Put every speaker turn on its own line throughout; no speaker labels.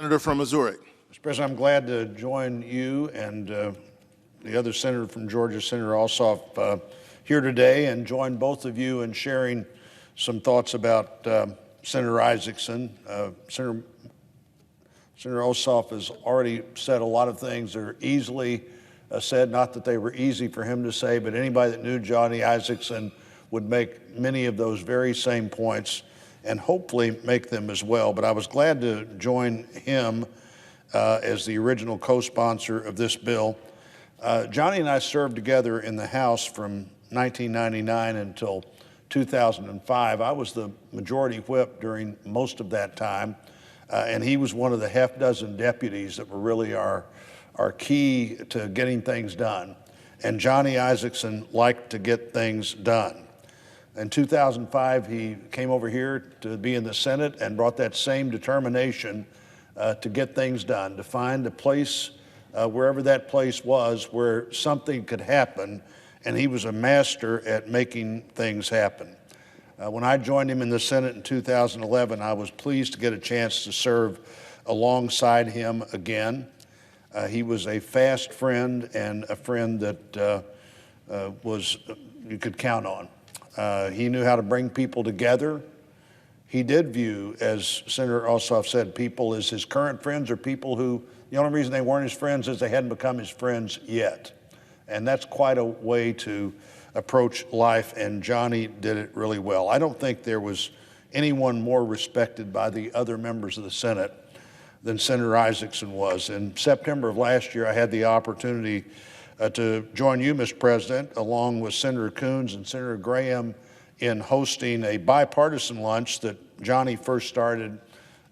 Senator from Missouri.
Mr. President, I'm glad to join you and the other senator from Georgia, Senator Ossoff, here today and join both of you in sharing some thoughts about Senator Isakson. Senator Ossoff has already said a lot of things that are easily said, not that they were easy for him to say, but anybody that knew Johnny Isakson would make many of those very same points and hopefully make them as well. But I was glad to join him as the original co-sponsor of this bill. Johnny and I served together in the House from 1999 until 2005. I was the majority whip during most of that time, and he was one of the half dozen deputies that were really our key to getting things done. And Johnny Isakson liked to get things done. In 2005, he came over here to be in the Senate and brought that same determination to get things done, to find a place, wherever that place was, where something could happen, and he was a master at making things happen. When I joined him in the Senate in 2011, I was pleased to get a chance to serve alongside him again. He was a fast friend and a friend that you could count on. He knew how to bring people together. He did view, as Senator Ossoff said, people as his current friends or people who, the only reason they weren't his friends is they hadn't become his friends yet. And that's quite a way to approach life, and Johnny did it really well. I don't think there was anyone more respected by the other members of the Senate than Senator Isakson was. In September of last year, I had the opportunity to join you, Mr. President, along with Senator Coons and Senator Graham in hosting a bipartisan lunch that Johnny first started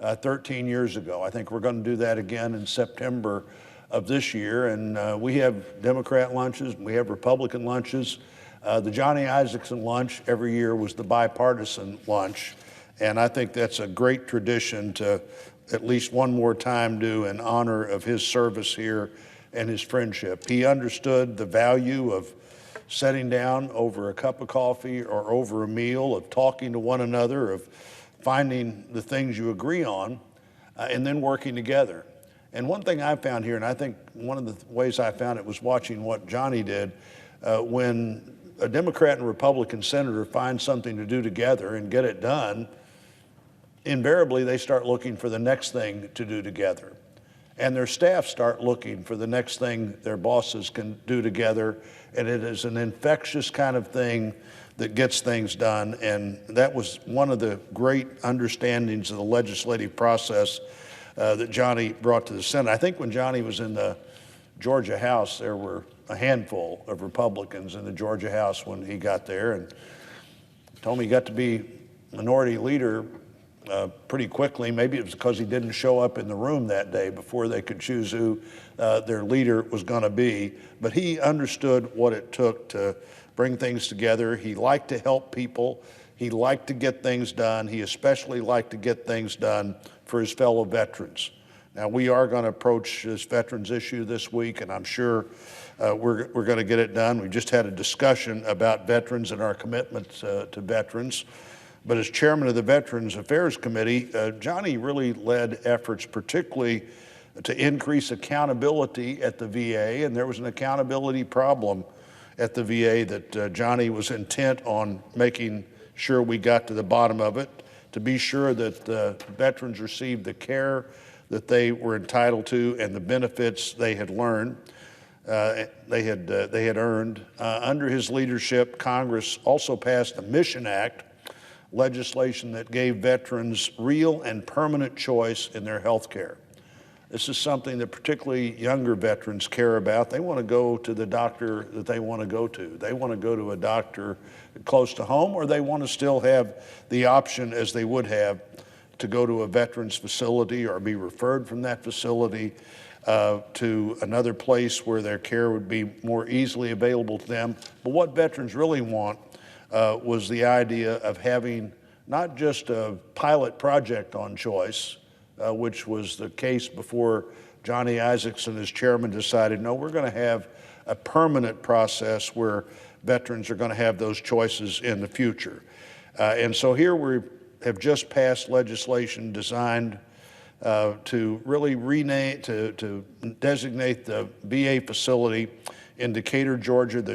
13 years ago. I think we're going to do that again in September of this year. And we have Democrat lunches, we have Republican lunches. The Johnny Isakson lunch every year was the bipartisan lunch. And I think that's a great tradition to at least one more time do in honor of his service here and his friendship. He understood the value of sitting down over a cup of coffee or over a meal, of talking to one another, of finding the things you agree on, and then working together. And one thing I found here, and I think one of the ways I found it was watching what Johnny did, when a Democrat and Republican senator find something to do together and get it done, invariably they start looking for the next thing to do together. And their staff start looking for the next thing their bosses can do together. And it is an infectious kind of thing that gets things done. And that was one of the great understandings of the legislative process that Johnny brought to the Senate. I think when Johnny was in the Georgia House, there were a handful of Republicans in the Georgia House when he got there. And told me he got to be minority leader pretty quickly. Maybe it was because he didn't show up in the room that day before they could choose who their leader was going to be. But he understood what it took to bring things together. He liked to help people. He liked to get things done. He especially liked to get things done for his fellow veterans. Now, we are going to approach this veterans issue this week, and I'm sure we're going to get it done. We just had a discussion about veterans and our commitment to veterans. But as chairman of the Veterans Affairs Committee, Johnny really led efforts particularly to increase accountability at the VA, and there was an accountability problem at the VA that Johnny was intent on making sure we got to the bottom of it, to be sure that veterans received the care that they were entitled to and the benefits they had learned, they had earned. Under his leadership, Congress also passed the Mission Act, legislation that gave veterans real and permanent choice in their health care. This is something that particularly younger veterans care about. They want to go to the doctor that they want to go to. They want to go to a doctor close to home, or they want to still have the option, as they would have, to go to a veterans facility or be referred from that facility to another place where their care would be more easily available to them. But what veterans really want was the idea of having not just a pilot project on choice, which was the case before Johnny Isakson as chairman decided, no, we're going to have a permanent process where veterans are going to have those choices in the future. And so here we have just passed legislation designed to really rename, to designate the VA facility in Decatur, Georgia, the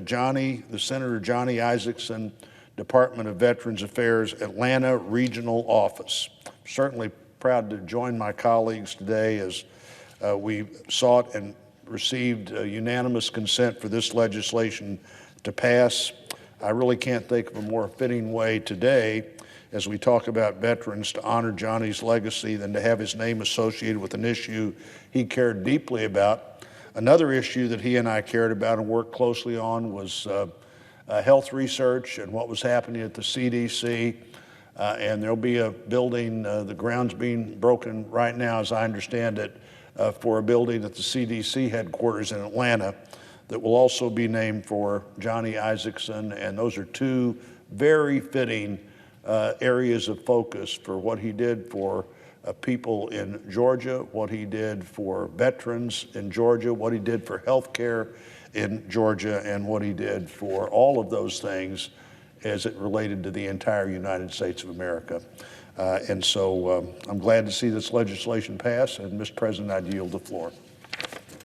Senator Johnny Isakson Department of Veterans Affairs Atlanta Regional Office. Certainly proud to join my colleagues today as we sought and received unanimous consent for this legislation to pass. I really can't think of a more fitting way today, as we talk about veterans, to honor Johnny's legacy than to have his name associated with an issue he cared deeply about. Another issue that he and I cared about and worked closely on was health research and what was happening at the CDC. And there'll be a building, the ground's being broken right now, as I understand it, for a building at the CDC headquarters in Atlanta that will also be named for Johnny Isakson. And those are two very fitting areas of focus for what he did for people in Georgia, what he did for veterans in Georgia, what he did for healthcare in Georgia, and what he did for all of those things as it related to the entire United States of America. And so I'm glad to see this legislation pass, and Mr. President, I'd yield the floor.